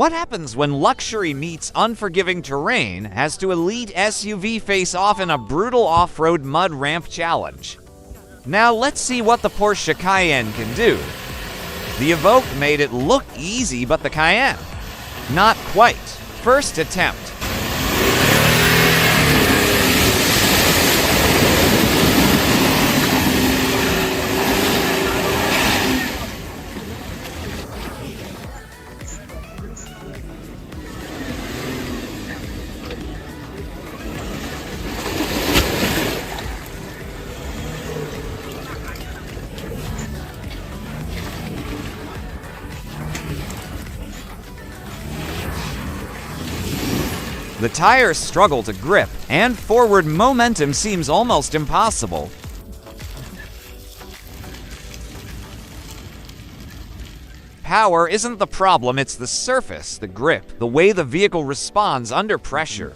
What happens when luxury meets unforgiving terrain as to elite SUV face off in a brutal off-road mud ramp challenge? Now let's see what the Porsche Cayenne can do. The Evoque made it look easy, but the Cayenne, not quite. First attempt. The tires struggle to grip, and forward momentum seems almost impossible. Power isn't the problem, it's the surface, the grip, the way the vehicle responds under pressure.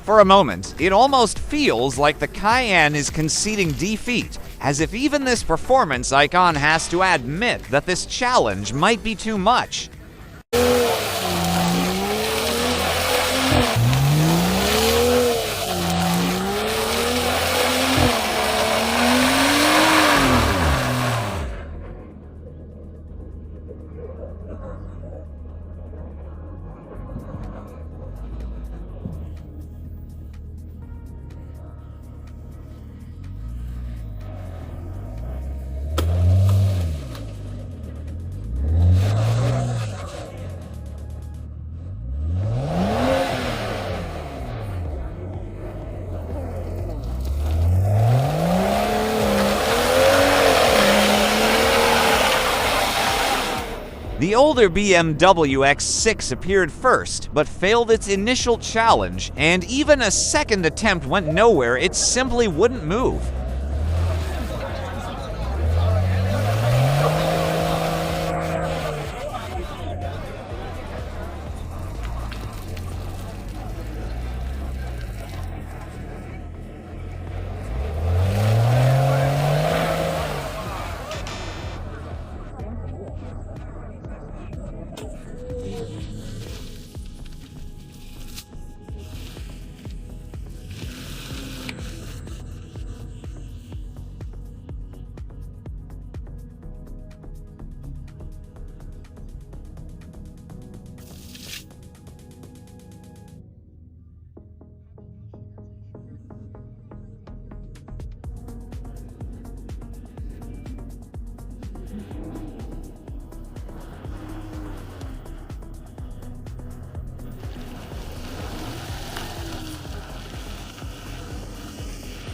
For a moment, it almost feels like the Cayenne is conceding defeat, as if even this performance icon has to admit that this challenge might be too much. The older BMW X6 appeared first, but failed its initial challenge, and even a second attempt went nowhere. It simply wouldn't move.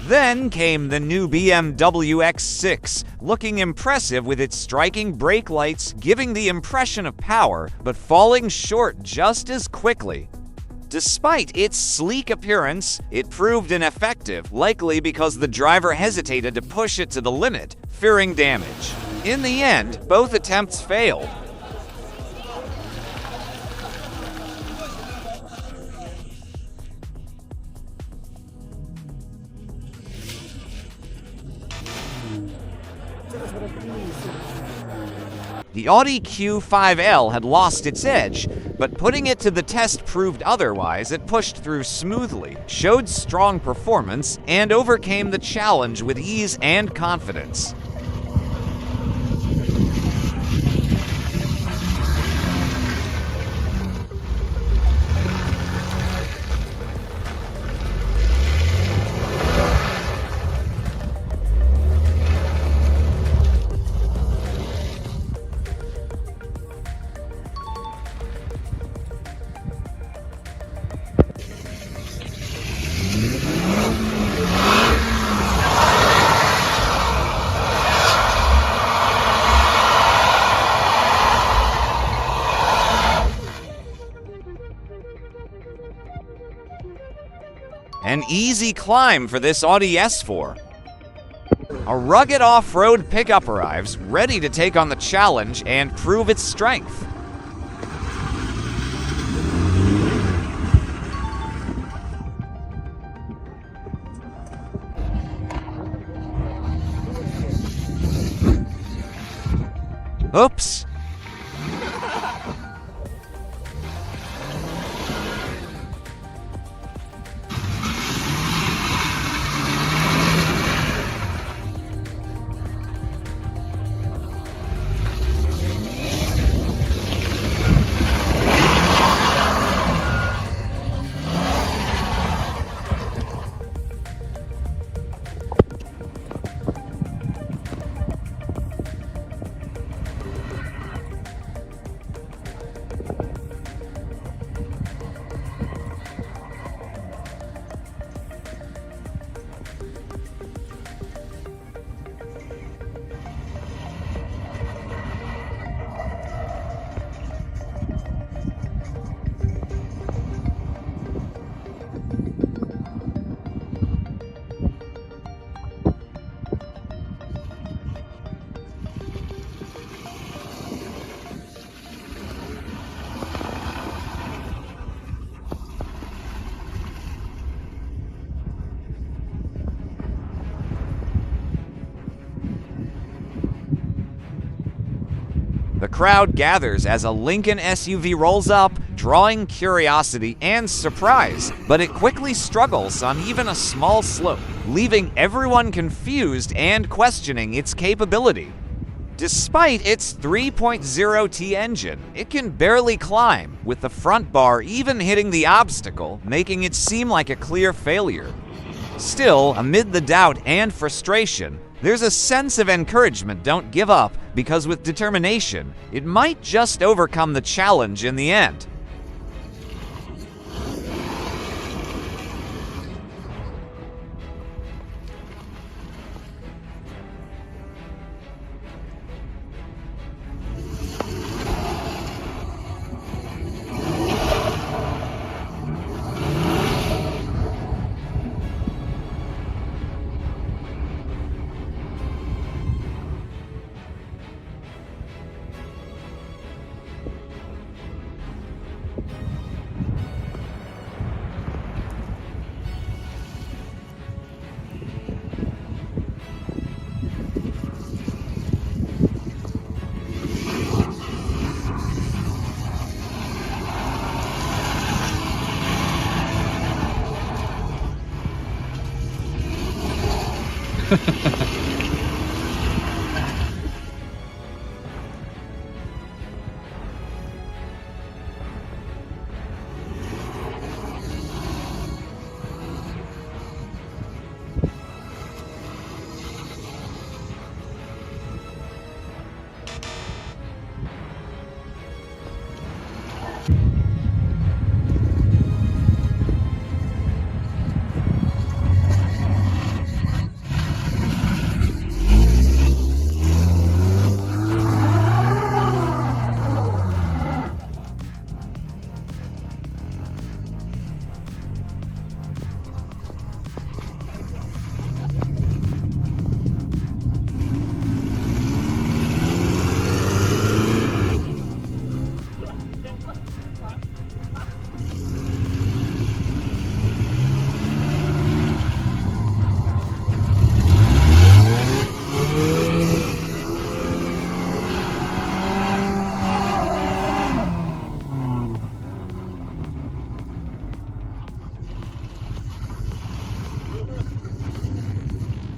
Then came the new BMW X6, looking impressive with its striking brake lights, giving the impression of power, but falling short just as quickly. Despite its sleek appearance, it proved ineffective, likely because the driver hesitated to push it to the limit, fearing damage. In the end, both attempts failed. The Audi Q5L had lost its edge, but putting it to the test proved otherwise. It pushed through smoothly, showed strong performance, and overcame the challenge with ease and confidence. An easy climb for this Audi S4. A rugged off-road pickup arrives, ready to take on the challenge and prove its strength. Oops. The crowd gathers as a Lincoln SUV rolls up, drawing curiosity and surprise, but it quickly struggles on even a small slope, leaving everyone confused and questioning its capability. Despite its 3.0T engine, it can barely climb, with the front bar even hitting the obstacle, making it seem like a clear failure. Still, amid the doubt and frustration, there's a sense of encouragement. Don't give up, because with determination, it might just overcome the challenge in the end.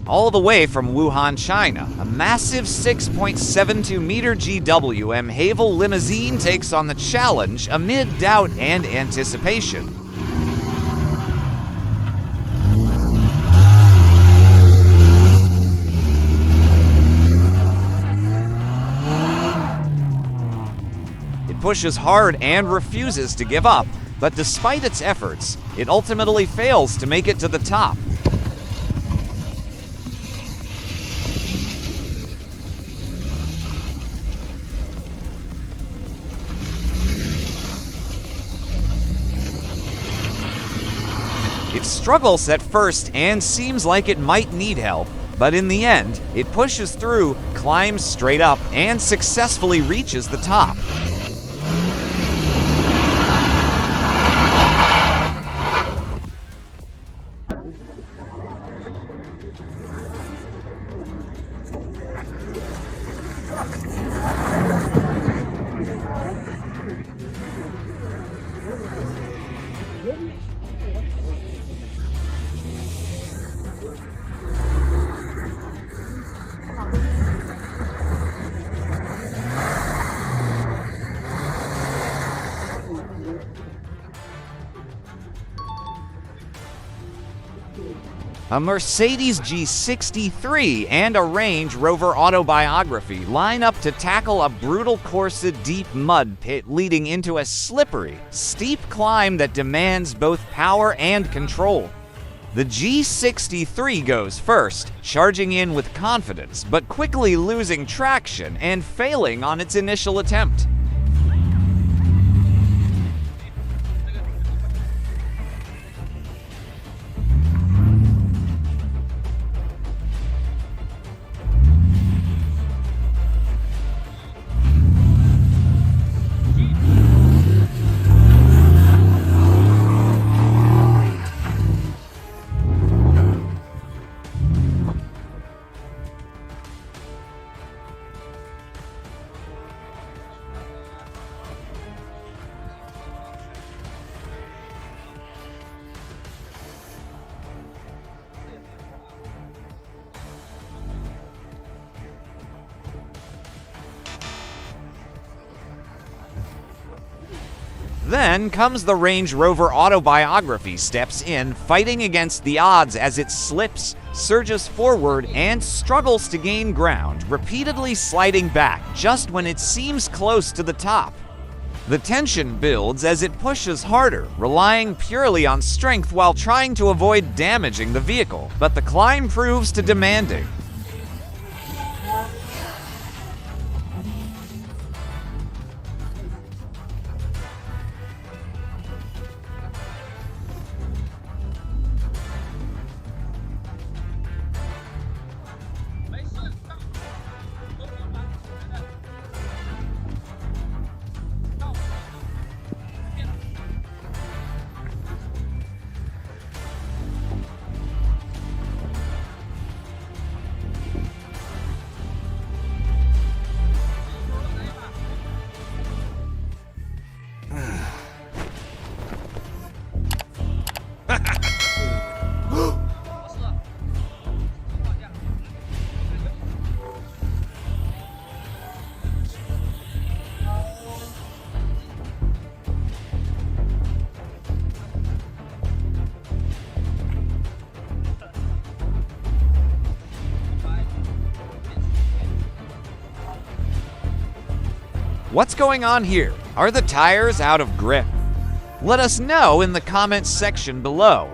All the way from Wuhan, China, a massive 6.72-meter GWM Haval limousine takes on the challenge amid doubt and anticipation. It pushes hard and refuses to give up, but despite its efforts, it ultimately fails to make it to the top. It struggles at first and seems like it might need help, but in the end, it pushes through, climbs straight up, and successfully reaches the top. A Mercedes G63 and a Range Rover Autobiography line up to tackle a brutal Corsa deep mud pit leading into a slippery, steep climb that demands both power and control. The G63 goes first, charging in with confidence, but quickly losing traction and failing on its initial attempt. Then comes the Range Rover Autobiography steps in, fighting against the odds as it slips, surges forward, and struggles to gain ground, repeatedly sliding back just when it seems close to the top. The tension builds as it pushes harder, relying purely on strength while trying to avoid damaging the vehicle, but the climb proves too demanding. What's going on here? Are the tires out of grip? Let us know in the comments section below.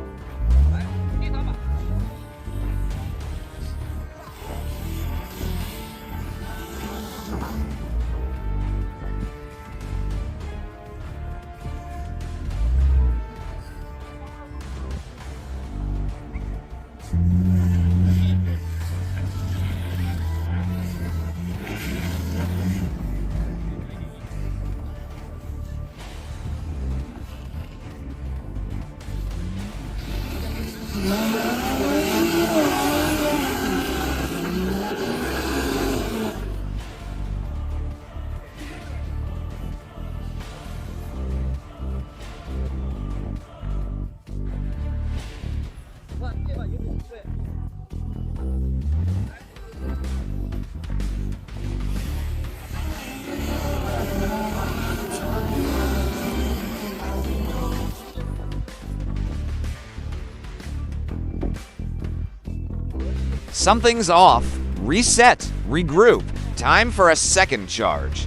Something's off. Reset. Regroup. Time for a second charge.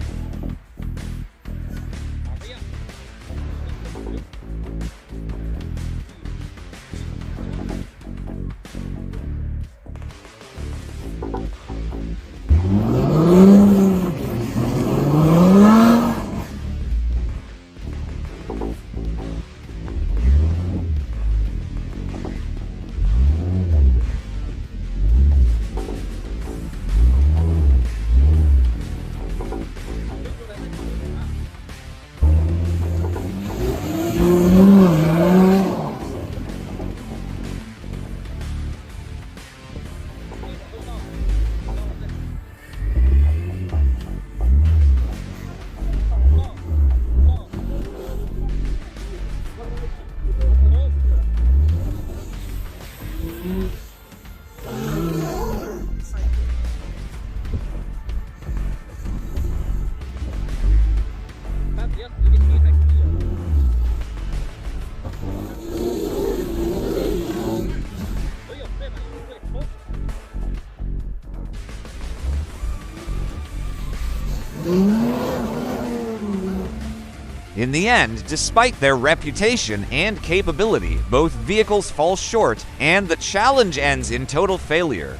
In the end, despite their reputation and capability, both vehicles fall short, and the challenge ends in total failure.